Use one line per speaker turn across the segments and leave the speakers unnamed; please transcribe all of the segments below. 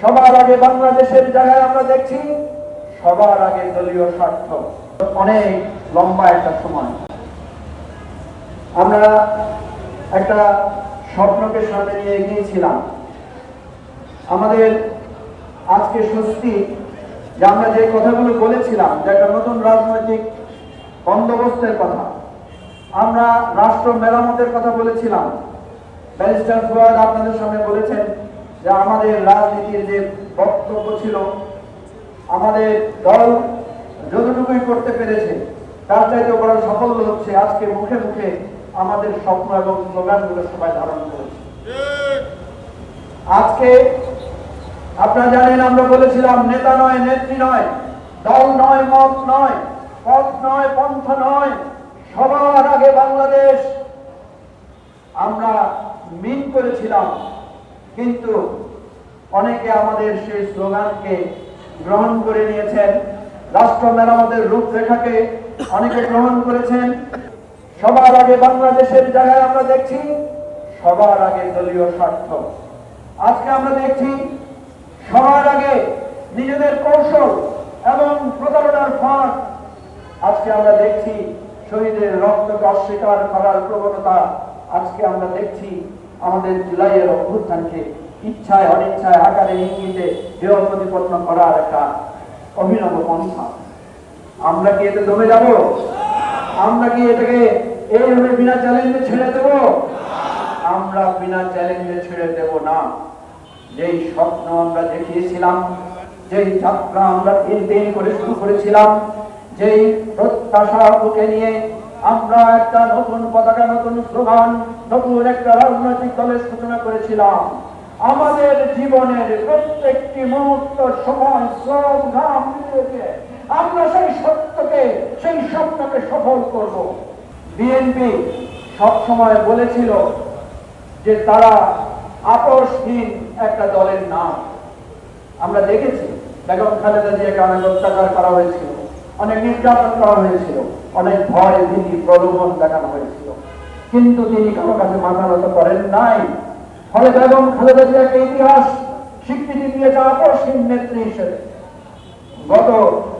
সবার আগে বাংলাদেশের জায়গায় আমরা দেখছি সবার আগে দলীয় স্বার্থ। অনেক লম্বা একটা সময় আমরা একটা স্বপ্নকে সামনে নিয়ে এগিয়েছিলাম। আমাদের আজকে স্বস্তি যে আমরা যে কথাগুলো বলেছিলাম, যে একটা নতুন রাজনৈতিক বন্দোবস্তের কথা, আমরা রাষ্ট্র মেরামতের কথা বলেছিলাম। ব্যারিস্টার ফুয়াদ আপনাদের সামনে বলেছেন যে আমাদের রাজনীতির যে বক্তব্য ছিল, আমাদের দল যতটুকুই করতে পেরেছে তার চাইতে বড় সাফল্য হচ্ছে আজকে মুখে মুখে আমাদের স্বপ্ন এবং স্লোগানগুলো সবাই ধারণ করেছে। আজকে আপনারা জানেন আমরা বলেছিলাম নেতা নয়, নেত্রী নয়, দল নয়, মত নয়, পথ নয়, পন্থা নয়, সবার আগে বাংলাদেশ আমরা মিন করেছিলাম। কিন্তু অনেকে আমাদের সেই স্লোগানকে গ্রহণ করে নিয়েছেন, রাষ্ট্র মেরামতের রূপরেখাকে অনেকে গ্রহণ করেছেন। সবার আগে বাংলাদেশের জায়গায় আমরা দেখছি সবার আগে দলীয় স্বার্থ। আজকে আমরা দেখছি সবার আগে নিজেদের কৌশল এবং প্রতারণার ফাঁদ। আজকে আমরা দেখছি শহীদের রক্তকে অস্বীকার করার প্রবণতা। আজকে আমরা দেখছি আমাদের জুলাইয়ের অভ্যুত্থানকে ইচ্ছায় অনিচ্ছায় আকারে ইঙ্গিতে দেহ প্রতিপন্ন করার একটা অভিনব পন্থা। আমরা কি এতে দমে যাব? আমরা কি এটাকে এইভাবে বিনা চ্যালেঞ্জে ছেড়ে দেব? আমরা বিনা চ্যালেঞ্জে ছেড়ে দেব না। যেই স্বপ্ন আমরা দেখিয়েছিলাম, যেই যাত্রা আমরা দিন দিন করে শুরু করেছিলাম, যেই প্রত্যাশা বুকে নিয়ে আমরা একটা নতুন পতাকা, নতুন স্লোগান, নতুন একটা রাজনৈতিক দলের সূচনা করেছিলাম, আমাদের জীবনের প্রত্যেকটি মুহূর্ত সময় শ্রম ঘাম দিয়েছে আমরা সেই সত্যকে, সেই স্বপ্নকে সফল করব। বিএনপি সবসময় বলেছিল যে তারা আপোষহীন একটা দলের নাম। আমরা দেখেছি বেগম খালেদা জিয়াকে অনেক অত্যাচার করা হয়েছিল, অনেক নির্যাতন করা হয়েছিল, অনেক ভয় ভীতি প্রলোভন দেখানো হয়েছিল, কিন্তু তিনি কারো কাছে মাথা নত করেন নাই। ফলে বেগম খালেদা জিয়াকে ইতিহাস স্বীকৃতি দিয়েছে আপোষহীন নেত্রী হিসেবে। গত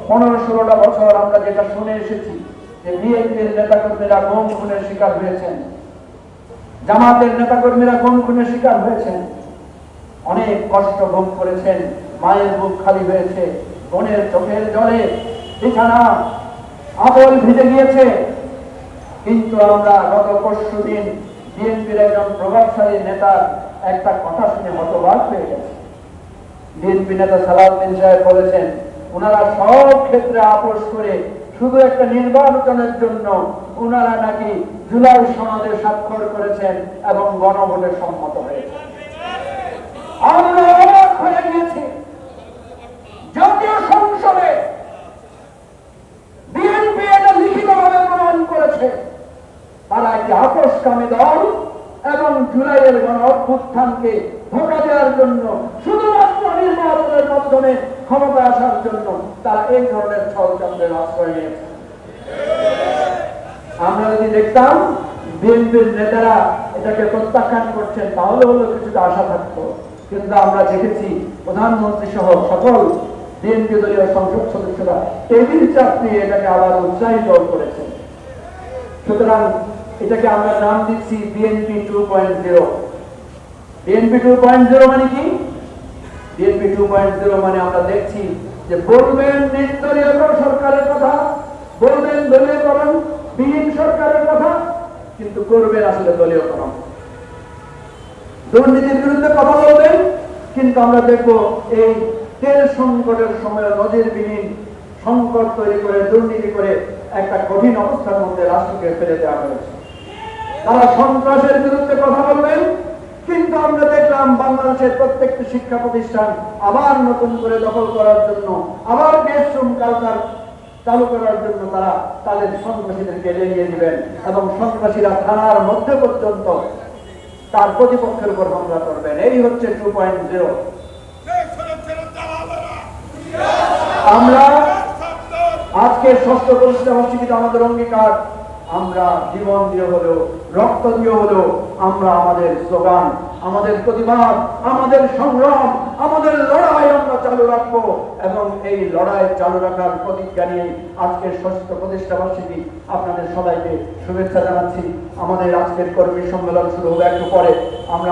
15-16টা বছর আমরা যেটা শুনে এসেছি যে বিএনপির নেতাকর্মীরা গুম খুনের শিকার হয়েছেন, জামাতের নেতাকর্মীরা গুম খুনের শিকার হয়েছেন, অনেক কষ্ট ভোগ করেছেন, মায়ের বুক খালি হয়েছে, বোনের চোখের জলে বিছানা আবল ভিজে গিয়েছে। কিন্তু আমরা গত পরশুদিন বিএনপির একজন প্রভাবশালী নেতার একটা কথা শুনে হতবাক হয়ে গেছে। বিএনপি নেতা সালাউদ্দিন সাহেব বলেছেন ওনারা সব ক্ষেত্রে আপোষ করে শুধু একটা নির্বাচনের জন্য ওনারা নাকি জুলাই সনদে স্বাক্ষর করেছেন এবং গণভোটে সম্মত হয়েছে। আমরা অবাক হয়ে গিয়েছি। জাতীয় সংসদে বিএনপি এটা লিখিতভাবে প্রমাণ করেছে তারা একটি আপোষকামী দল এবং জুলাইয়ের গণ অভ্যুত্থানকে ধোঁকা দেওয়ার জন্য, শুধুমাত্র নির্বাচনের মাধ্যমে ক্ষমতা আসার জন্য তারা এই ধরনের ষড়যন্ত্রের আশ্রয় নিয়েছে। আমরা যদি দেখতাম বিএনপির নেতারা এটাকে প্রত্যাখ্যান করছেন তাহলে হলো কিছুটা আশা থাকতো, কিন্তু আমরা দেখেছি প্রধানমন্ত্রী সহ সকল বিএনপি দলীয় সংসদ সদস্যরা টেবিল চাপ নিয়ে এটাকে আবার উৎসাহিত করেছেন। সুতরাং এটাকে আমরা নাম দিচ্ছি বিএনপি 2.0। বিএনপি 2.0 মানে কি? বিএনপি 2.0 মানে আমরা দেখছি যে বলবেন নির্দলীয় সরকারের কথা, বলবেন দলীয়করণ বিহীন সরকারের কথা, কিন্তু করবেন আসলে দলীয়করণ। দুর্নীতির বিরুদ্ধে কথা বলবেন, কিন্তু আমরা দেখবো এই তেল সংকটের সময় নজিরবিহীন সংকট তৈরি করে দুর্নীতি করে একটা কঠিন অবস্থার মধ্যে রাষ্ট্রকে ফেলে দেওয়া হয়েছে। তারা সন্ত্রাসের বিরুদ্ধে কথা বলবেন, কিন্তু আমরা দেখলাম বাংলাদেশের প্রত্যেকটি শিক্ষা প্রতিষ্ঠান আবার নতুন করে দখল করার জন্য, আবার গেস্টরুম কালচার চালু করার জন্য তারা তাদের সন্ত্রাসীদেরকে এড়িয়ে দিবেন এবং সন্ত্রাসীরা থানার মধ্যে পর্যন্ত তার প্রতিপক্ষের উপর হামলা করবেন। এই হচ্ছে 2.0। আমরা আজকে ষষ্ঠ প্রতিষ্ঠা বার্ষিকীতে আমাদের অঙ্গীকার, আমরা জীবন দিয়ে হলেও রক্ত দিয়ে হলেও আমরা আমাদের স্লোগান, আমাদের প্রতিবাদ, আমাদের সংগ্রাম, আমাদের লড়াই এই লড়াই চালু রাখার প্রতিজ্ঞা নিয়ে আজকের ষষ্ঠ প্রতিষ্ঠাবার্ষিকী আপনাদের সবাইকে শুভেচ্ছা জানাচ্ছি। আমাদের আজকের কর্মী সম্মেলন শুরু হবে একটু পরে। আমরা